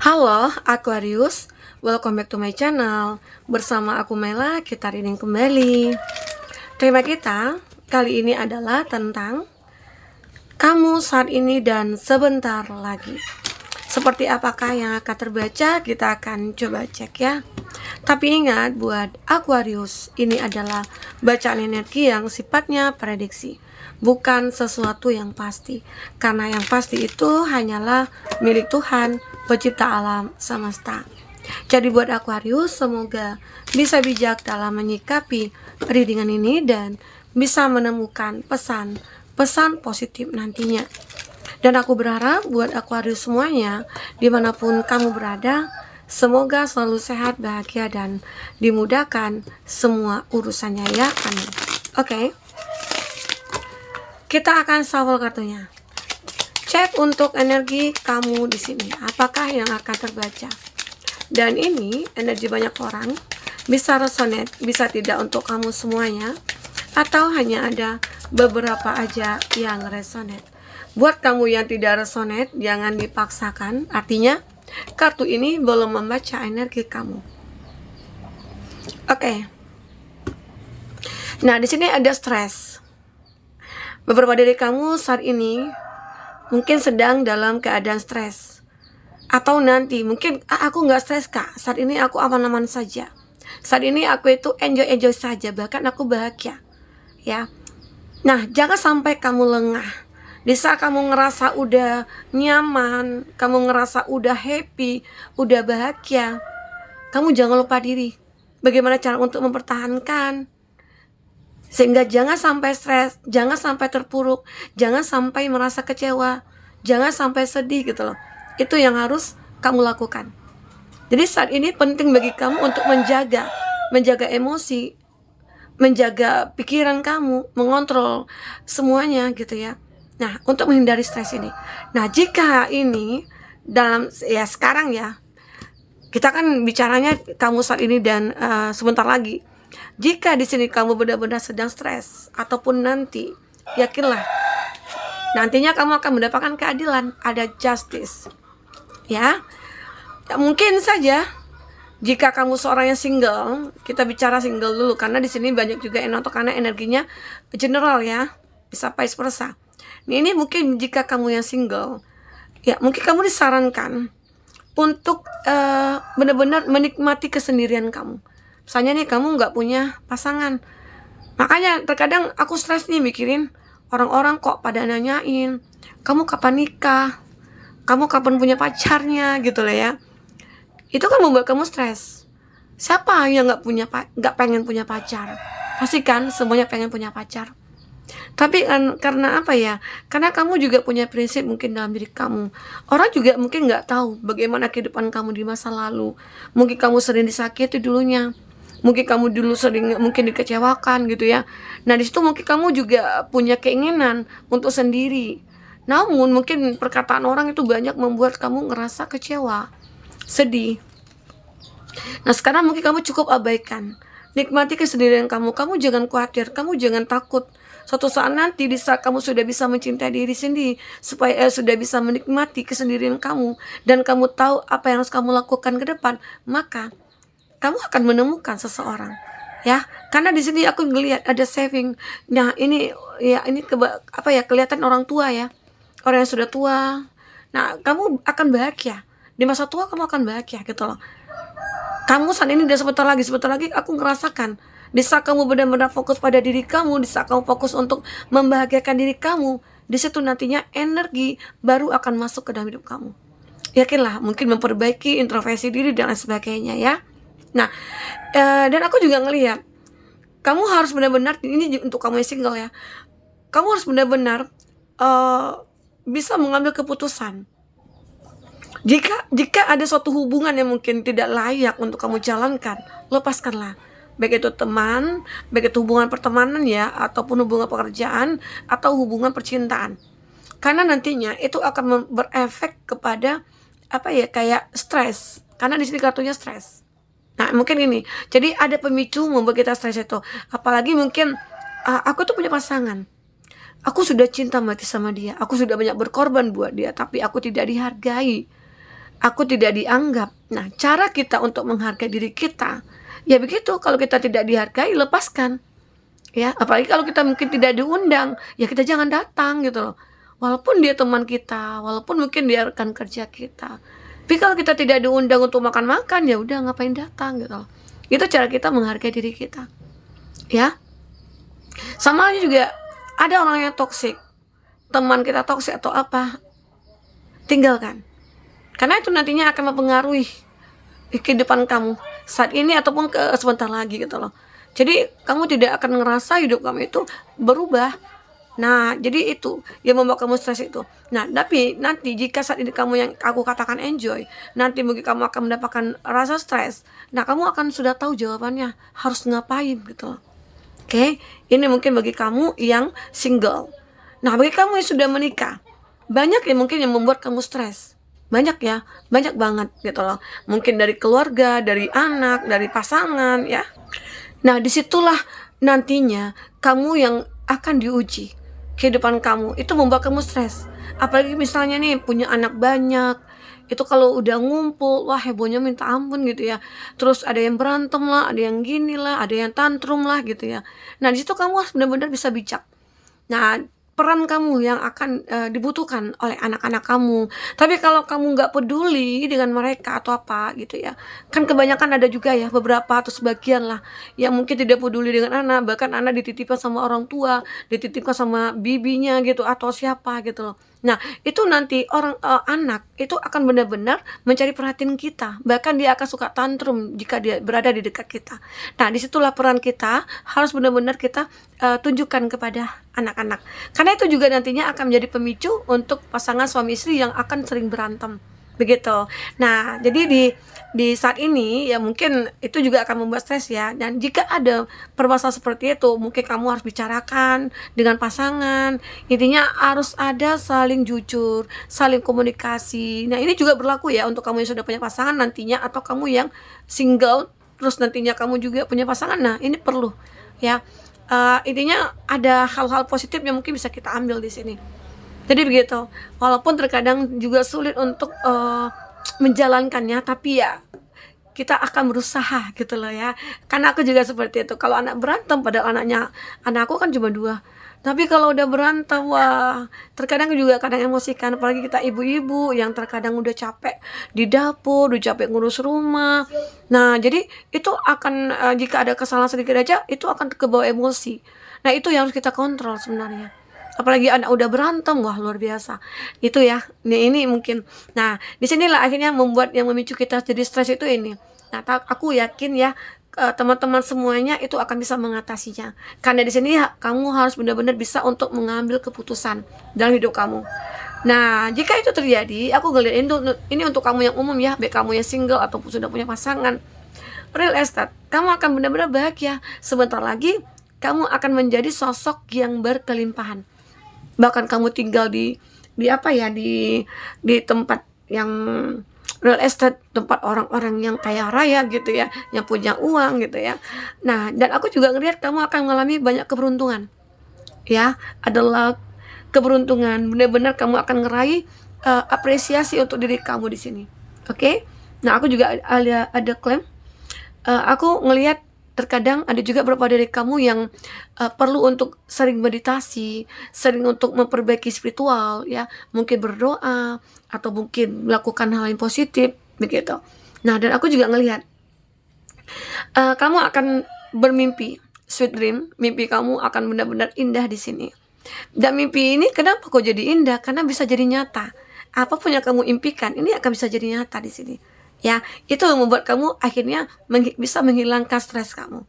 Halo Aquarius, welcome back to my channel. Bersama aku Mela, kita reading kembali. Tema kita kali ini adalah tentang kamu saat ini dan sebentar lagi. Seperti apakah yang akan terbaca, kita akan coba cek ya. Tapi ingat buat Aquarius, ini adalah bacaan energi yang sifatnya prediksi, bukan sesuatu yang pasti. Karena yang pasti itu hanyalah milik Tuhan, pencipta alam semesta. Jadi buat Aquarius, semoga bisa bijak dalam menyikapi readingan ini dan bisa menemukan pesan positif nantinya. Dan aku berharap buat Aquarius semuanya, dimanapun kamu berada, semoga selalu sehat, bahagia, dan dimudahkan semua urusannya ya. Amin. Oke. Kita akan shuffle kartunya. Cek untuk energi kamu di sini. Apakah yang akan terbaca? Dan ini energi banyak orang, bisa resonate, bisa tidak untuk kamu semuanya, atau hanya ada beberapa aja yang resonate. Buat kamu yang tidak resonate, jangan dipaksakan. Artinya, kartu ini belum membaca energi kamu. Oke. Nah, di sini ada stres. Beberapa dari kamu saat ini mungkin sedang dalam keadaan stres. Atau nanti mungkin aku nggak stres kak, saat ini aku aman-aman saja. Saat ini aku itu enjoy saja, bahkan aku bahagia. Ya. Nah, jangan sampai kamu lengah. Di saat kamu ngerasa udah nyaman, kamu ngerasa udah happy, udah bahagia, kamu jangan lupa diri. Bagaimana cara untuk mempertahankan? Sehingga jangan sampai stres, jangan sampai terpuruk, jangan sampai merasa kecewa, jangan sampai sedih gitu loh. Itu yang harus kamu lakukan. Jadi saat ini penting bagi kamu untuk menjaga emosi, menjaga pikiran kamu, mengontrol semuanya gitu ya. Nah, untuk menghindari stres ini. Nah, jika ini dalam ya sekarang ya, kita kan bicaranya kamu saat ini dan sebentar lagi. Jika di sini kamu benar-benar sedang stres ataupun nanti, yakinlah nantinya kamu akan mendapatkan keadilan, ada justice. Ya. Ya mungkin saja jika kamu seorang yang single, kita bicara single dulu karena di sini banyak juga yang nonton karena energinya general ya, bisa vice versa. Ini mungkin jika kamu yang single, ya mungkin kamu disarankan untuk benar-benar menikmati kesendirian kamu. Misalnya nih kamu nggak punya pasangan, makanya terkadang aku stres nih mikirin orang-orang kok pada nanyain, kamu kapan nikah, kamu kapan punya pacarnya gitu lah ya. Itu kan membuat kamu stres. Siapa yang nggak pengen punya pacar? Pasti kan semuanya pengen punya pacar. Tapi kan karena apa ya? Karena kamu juga punya prinsip mungkin dalam diri kamu. Orang juga mungkin nggak tahu bagaimana kehidupan kamu di masa lalu. Mungkin kamu sering disakiti dulunya. Mungkin kamu dulu sering mungkin dikecewakan gitu ya. Nah di situ mungkin kamu juga punya keinginan untuk sendiri. Namun mungkin perkataan orang itu banyak membuat kamu ngerasa kecewa, sedih. Nah sekarang mungkin kamu cukup abaikan. Nikmati kesendirian kamu. Kamu jangan khawatir, kamu jangan takut. Suatu saat nanti di saat kamu sudah bisa mencintai diri sendiri, supaya sudah bisa menikmati kesendirian kamu dan kamu tahu apa yang harus kamu lakukan ke depan, maka kamu akan menemukan seseorang. Ya, karena di sini aku ngelihat ada saving. Nah, ini ya ini kelihatan orang tua ya. Orang yang sudah tua. Nah, kamu akan bahagia. Di masa tua kamu akan bahagia gitu loh. Kamu saat ini udah sebentar lagi aku ngerasakan di saat kamu benar-benar fokus pada diri kamu, di saat kamu fokus untuk membahagiakan diri kamu, di situ nantinya energi baru akan masuk ke dalam hidup kamu. Yakinlah, mungkin memperbaiki introspeksi diri dan lain sebagainya ya. Nah, dan aku juga ngelihat kamu harus benar-benar, ini untuk kamu yang single ya, kamu harus benar-benar bisa mengambil keputusan. Jika ada suatu hubungan yang mungkin tidak layak untuk kamu jalankan, lepaskanlah. Baik itu teman, baik itu hubungan pertemanan ya, ataupun hubungan pekerjaan, atau hubungan percintaan. Karena nantinya itu akan berefek kepada kayak stres. Karena di sini kartunya stres. Nah mungkin ini, jadi ada pemicu membuat kita stres itu. Apalagi mungkin aku tuh punya pasangan, aku sudah cinta mati sama dia, aku sudah banyak berkorban buat dia, tapi aku tidak dihargai. aku tidak dianggap. Nah, cara kita untuk menghargai diri kita, ya begitu, kalau kita tidak dihargai, lepaskan. Ya, apalagi kalau kita mungkin tidak diundang, ya kita jangan datang gitu loh. Walaupun dia teman kita, walaupun mungkin dia rekan kerja kita. Tapi kalau kita tidak diundang untuk makan-makan, ya udah ngapain datang gitu loh. Itu cara kita menghargai diri kita. Ya. Sama aja juga ada orang yang toksik. Teman kita toksik atau apa, tinggalkan. Karena itu nantinya akan mempengaruhi kehidupan kamu saat ini ataupun sebentar lagi gitu loh. Jadi kamu tidak akan ngerasa hidup kamu itu berubah. Nah, jadi itu yang membuat kamu stres itu. Nah, tapi nanti jika saat ini kamu yang aku katakan enjoy, nanti mungkin kamu akan mendapatkan rasa stres. Nah, kamu akan sudah tahu jawabannya harus ngapain gitu loh. Oke, ini mungkin bagi kamu yang single. Nah, bagi kamu yang sudah menikah, banyak yang mungkin yang membuat kamu stres. Banyak ya, banyak banget gitu loh. Mungkin dari keluarga, dari anak, dari pasangan ya. Nah, disitulah nantinya kamu yang akan diuji. Kehidupan kamu itu membuat kamu stres. Apalagi misalnya nih punya anak banyak, itu kalau udah ngumpul, wah hebohnya minta ampun gitu ya. Terus ada yang berantem lah, ada yang gini lah, ada yang tantrum lah gitu ya. Nah, disitu kamu harus benar-benar bisa bijak. Nah, peran kamu yang akan dibutuhkan oleh anak-anak kamu. Tapi kalau kamu nggak peduli dengan mereka atau apa gitu ya, kan kebanyakan ada juga ya beberapa atau sebagian lah yang mungkin tidak peduli dengan anak, bahkan anak dititipkan sama orang tua, dititipkan sama bibinya gitu atau siapa gitu loh. Nah, itu nanti anak itu akan benar-benar mencari perhatian kita, bahkan dia akan suka tantrum jika dia berada di dekat kita. Nah, disitulah peran kita harus benar-benar kita tunjukkan kepada anak-anak, karena itu juga nantinya akan menjadi pemicu untuk pasangan suami istri yang akan sering berantem begitu. Nah, jadi di saat ini ya mungkin itu juga akan membuat stres ya. Dan jika ada permasalahan seperti itu, mungkin kamu harus bicarakan dengan pasangan. Intinya harus ada saling jujur, saling komunikasi. Nah, ini juga berlaku ya untuk kamu yang sudah punya pasangan nantinya, atau kamu yang single terus nantinya kamu juga punya pasangan. Nah, ini perlu ya. Intinya ada hal-hal positif yang mungkin bisa kita ambil di sini. Jadi begitu, walaupun terkadang juga sulit untuk menjalankannya, tapi ya kita akan berusaha gitu loh ya. Karena aku juga seperti itu. Kalau anak berantem, padahal anakku kan cuma 2. Tapi kalau udah berantem, wah, terkadang juga kadang emosikan. Apalagi kita ibu-ibu yang terkadang udah capek di dapur, udah capek ngurus rumah. Nah, jadi itu akan jika ada kesalahan sedikit aja, itu akan kebawa emosi. Nah, itu yang harus kita kontrol sebenarnya. Apalagi anak udah berantem, wah luar biasa itu ya. Ini mungkin, nah disinilah akhirnya membuat yang memicu kita jadi stres itu ini. Nah, aku yakin ya teman-teman semuanya itu akan bisa mengatasinya, karena di sini kamu harus benar-benar bisa untuk mengambil keputusan dalam hidup kamu. Nah, jika itu terjadi, aku ngeliat ini untuk kamu yang umum ya, baik kamu yang single ataupun sudah punya pasangan. Real estate, kamu akan benar-benar bahagia. Sebentar lagi kamu akan menjadi sosok yang berkelimpahan. Bahkan kamu tinggal di apa ya, di tempat yang real estate, tempat orang-orang yang kaya raya gitu ya, yang punya uang gitu ya. Nah, dan aku juga ngelihat kamu akan mengalami banyak keberuntungan ya, adalah keberuntungan. Benar-benar kamu akan ngeraih apresiasi untuk diri kamu di sini. Oke? Nah, aku juga ada klaim, aku ngelihat terkadang ada juga beberapa dari kamu yang perlu untuk sering meditasi, sering untuk memperbaiki spiritual ya, mungkin berdoa atau mungkin melakukan hal yang positif begitu. Nah, dan aku juga ngelihat kamu akan bermimpi, sweet dream, mimpi kamu akan benar-benar indah di sini. Dan mimpi ini kenapa kok jadi indah? Karena bisa jadi nyata. Apapun yang kamu impikan, ini akan bisa jadi nyata di sini. Ya, itu yang membuat kamu akhirnya bisa menghilangkan stres kamu.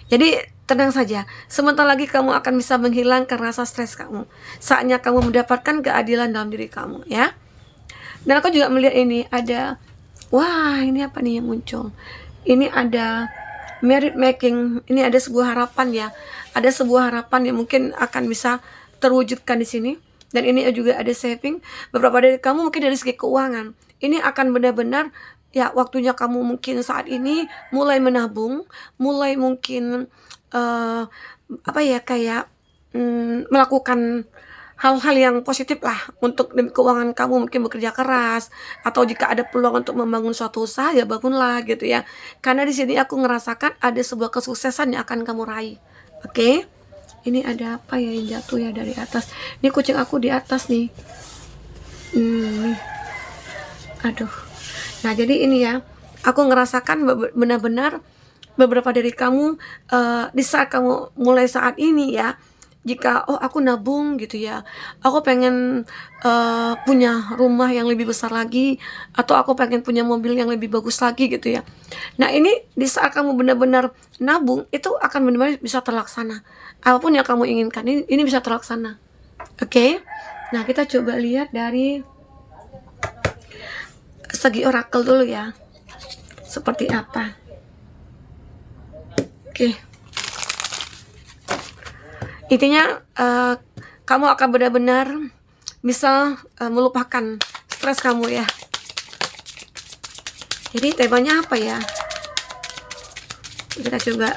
Jadi tenang saja, sebentar lagi kamu akan bisa menghilangkan rasa stres kamu. Saatnya kamu mendapatkan keadilan dalam diri kamu ya. Dan aku juga melihat ini ada, wah ini apa nih yang muncul? Ini ada merit making, ini ada sebuah harapan ya. Ada sebuah harapan yang mungkin akan bisa terwujudkan di sini. Dan ini juga ada saving. Beberapa dari kamu mungkin dari segi keuangan, ini akan benar-benar ya, waktunya kamu mungkin saat ini mulai menabung, mulai mungkin apa ya, kayak melakukan hal-hal yang positif lah untuk demi keuangan kamu, mungkin bekerja keras, atau jika ada peluang untuk membangun suatu usaha ya bangunlah gitu ya. Karena di sini aku ngerasakan ada sebuah kesuksesan yang akan kamu raih. Oke. Ini ada apa ya yang jatuh ya dari atas? Ini kucing aku di atas nih. Nih. Aduh. Nah, jadi ini ya, aku ngerasakan benar-benar beberapa dari kamu di saat kamu mulai saat ini ya, jika aku nabung gitu ya, aku pengen punya rumah yang lebih besar lagi, atau aku pengen punya mobil yang lebih bagus lagi gitu ya. Nah, ini di saat kamu benar-benar nabung itu akan benar-benar bisa terlaksana. Apapun yang kamu inginkan ini bisa terlaksana. Oke. Nah, kita coba lihat dari segi orakel dulu ya, seperti apa. Oke. Intinya kamu akan benar-benar bisa melupakan stres kamu ya. Jadi temanya apa ya? Kita coba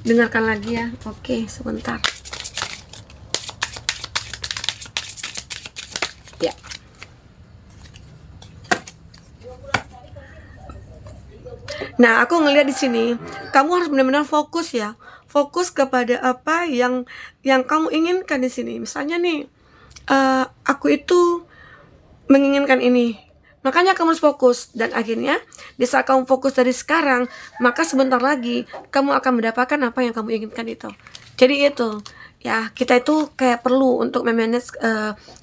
dengarkan lagi ya. Oke, sebentar. Ya. Nah, aku ngelihat di sini, kamu harus benar-benar fokus ya. Fokus kepada apa yang kamu inginkan di sini. Misalnya nih, aku itu menginginkan ini. Makanya kamu harus fokus, dan akhirnya di saat kamu fokus dari sekarang, maka sebentar lagi kamu akan mendapatkan apa yang kamu inginkan itu. Jadi itu ya, kita itu kayak perlu untuk memanage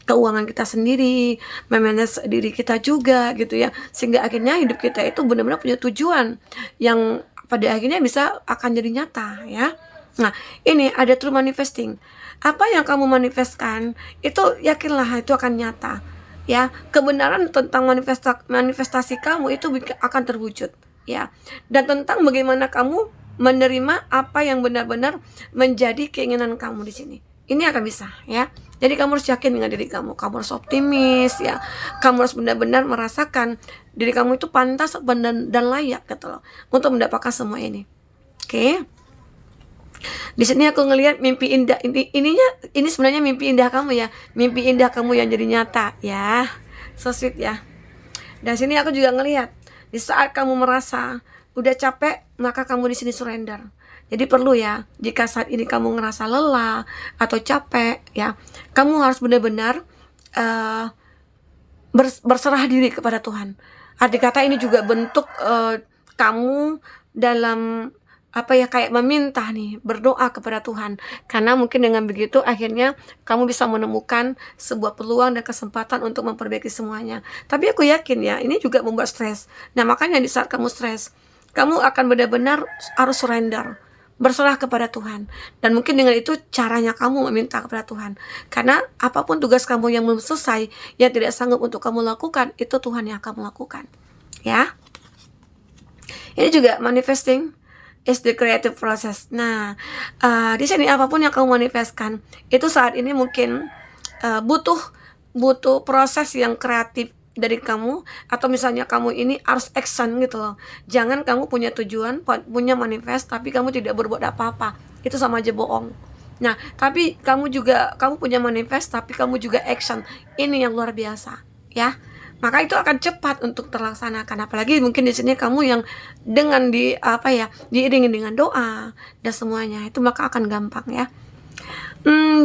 keuangan kita sendiri, memanage diri kita juga gitu ya, sehingga akhirnya hidup kita itu benar-benar punya tujuan yang pada akhirnya bisa akan jadi nyata ya. Nah, ini ada true manifesting. Apa yang kamu manifestkan itu yakinlah itu akan nyata ya. Kebenaran tentang manifestasi kamu itu akan terwujud ya, dan tentang bagaimana kamu menerima apa yang benar-benar menjadi keinginan kamu di sini. Ini akan bisa ya. Jadi kamu harus yakin dengan diri kamu. Kamu harus optimis ya. Kamu harus benar-benar merasakan diri kamu itu pantas dan layak gitu loh untuk mendapatkan semua ini. Oke. Di sini aku ngelihat mimpi indah. Ini sebenarnya mimpi indah kamu ya. Mimpi indah kamu yang jadi nyata ya. So sweet ya. Dan sini aku juga ngelihat di saat kamu merasa udah capek, maka kamu di sini surrender. Jadi perlu ya, jika saat ini kamu ngerasa lelah atau capek ya, kamu harus benar-benar berserah diri kepada Tuhan. Arti kata ini juga bentuk kamu dalam apa ya, kayak meminta nih, berdoa kepada Tuhan. Karena mungkin dengan begitu akhirnya kamu bisa menemukan sebuah peluang dan kesempatan untuk memperbaiki semuanya. Tapi aku yakin ya, ini juga membuat stres. Nah, makanya di saat kamu stres, kamu akan benar-benar harus surrender, berserah kepada Tuhan. Dan mungkin dengan itu caranya kamu meminta kepada Tuhan. Karena apapun tugas kamu yang belum selesai, yang tidak sanggup untuk kamu lakukan, itu Tuhan yang akan melakukan. Ya. Ini juga manifesting is the creative process. Nah, di sini apapun yang kamu manifestkan, itu saat ini mungkin butuh proses yang kreatif dari kamu, atau misalnya kamu ini harus action gitu loh. Jangan kamu punya tujuan, punya manifest, tapi kamu tidak berbuat apa-apa. Itu sama aja bohong. Nah, tapi kamu punya manifest, tapi kamu juga action. Ini yang luar biasa, ya. Maka itu akan cepat untuk terlaksanakan. Apalagi mungkin di sini kamu yang dengan diiringi dengan doa dan semuanya, itu maka akan gampang ya.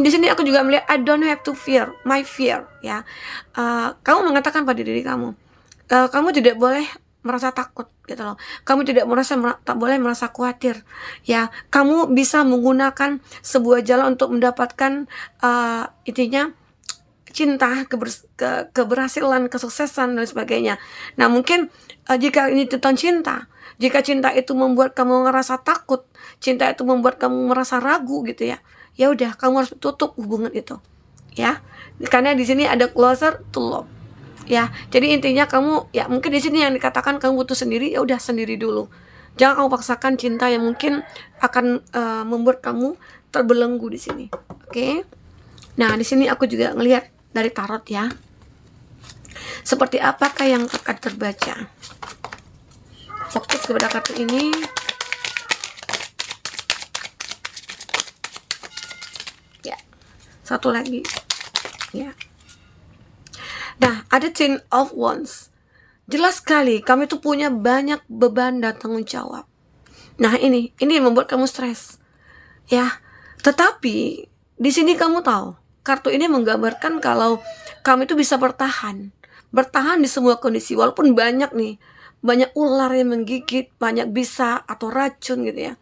Di sini aku juga melihat I don't have to fear my fear ya. Kamu mengatakan pada diri kamu, kamu tidak boleh merasa takut gitu loh. Kamu tak boleh merasa khawatir ya. Kamu bisa menggunakan sebuah jalan untuk mendapatkan intinya cinta, keberhasilan, kesuksesan dan sebagainya. Nah, mungkin jika ini tentang cinta, jika cinta itu membuat kamu ngerasa takut, cinta itu membuat kamu merasa ragu gitu ya, ya udah, kamu harus tutup hubungan itu ya. Karena di sini ada closer to love ya. Jadi intinya kamu ya, mungkin di sini yang dikatakan kamu butuh sendiri, ya udah sendiri dulu. Jangan kamu paksakan cinta yang mungkin akan membuat kamu terbelenggu di sini. Oke. Nah, di sini aku juga ngelihat dari tarot ya. Seperti apakah yang akan terbaca? Fokus kepada kartu ini. Ya. Satu lagi. ya. Nah, ada Ten of Wands. Jelas sekali kami tuh punya banyak beban dan tanggung jawab. Nah, ini yang membuat kamu stres. Ya, tetapi di sini kamu tahu, kartu ini menggambarkan kalau kamu itu bisa bertahan di semua kondisi, walaupun banyak ular yang menggigit, banyak bisa atau racun gitu ya.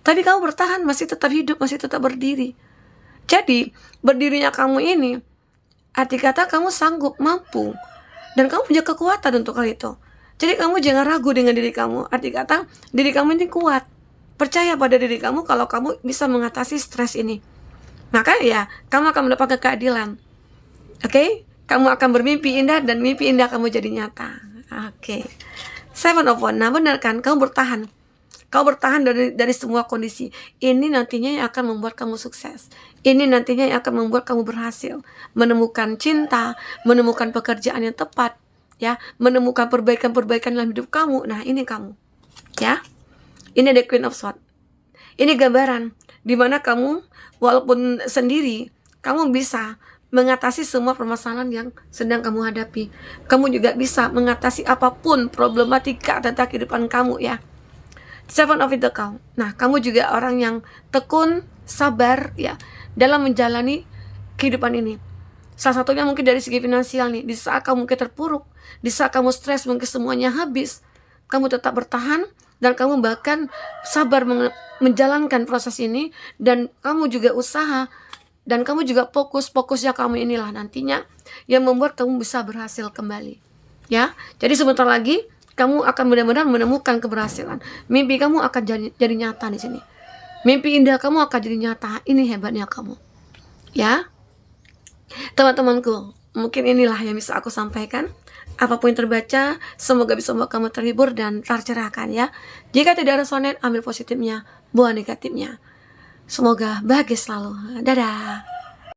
Tapi kamu bertahan, masih tetap hidup, masih tetap berdiri. Jadi, berdirinya kamu ini arti kata kamu sanggup, mampu, dan kamu punya kekuatan untuk hal itu. Jadi kamu jangan ragu dengan diri kamu. Arti kata diri kamu ini kuat. Percaya pada diri kamu kalau kamu bisa mengatasi stres ini. Maka ya, kamu akan mendapatkan keadilan. Oke? Kamu akan bermimpi indah dan mimpi indah kamu jadi nyata. Oke. Seven of Wands. Nah, benar kan? Kamu bertahan. Kau bertahan dari semua kondisi. Ini nantinya yang akan membuat kamu sukses. Ini nantinya yang akan membuat kamu berhasil menemukan cinta, menemukan pekerjaan yang tepat, ya, menemukan perbaikan-perbaikan dalam hidup kamu. Nah, ini kamu, ya. Ini the Queen of Swords. Ini gambaran di mana kamu walaupun sendiri, kamu bisa mengatasi semua permasalahan yang sedang kamu hadapi. Kamu juga bisa mengatasi apapun problematika tentang kehidupan kamu, ya. Seven of Pentacles. Nah, kamu juga orang yang tekun, sabar ya dalam menjalani kehidupan ini. Salah satunya mungkin dari segi finansial nih. Di saat kamu mungkin terpuruk, di saat kamu stres, mungkin semuanya habis, kamu tetap bertahan dan kamu bahkan sabar menjalankan proses ini, dan kamu juga usaha dan kamu juga fokusnya kamu inilah nantinya yang membuat kamu bisa berhasil kembali. Ya, jadi sebentar lagi kamu akan benar-benar menemukan keberhasilan. Mimpi kamu akan jadi nyata di sini. Mimpi indah kamu akan jadi nyata. Ini hebatnya kamu. Ya. Teman-temanku, mungkin inilah yang bisa aku sampaikan. Apapun yang terbaca, semoga bisa membuat kamu terhibur dan tercerahkan ya. Jika tidak resonate, ambil positifnya, buang negatifnya. Semoga bahagia selalu. Dadah.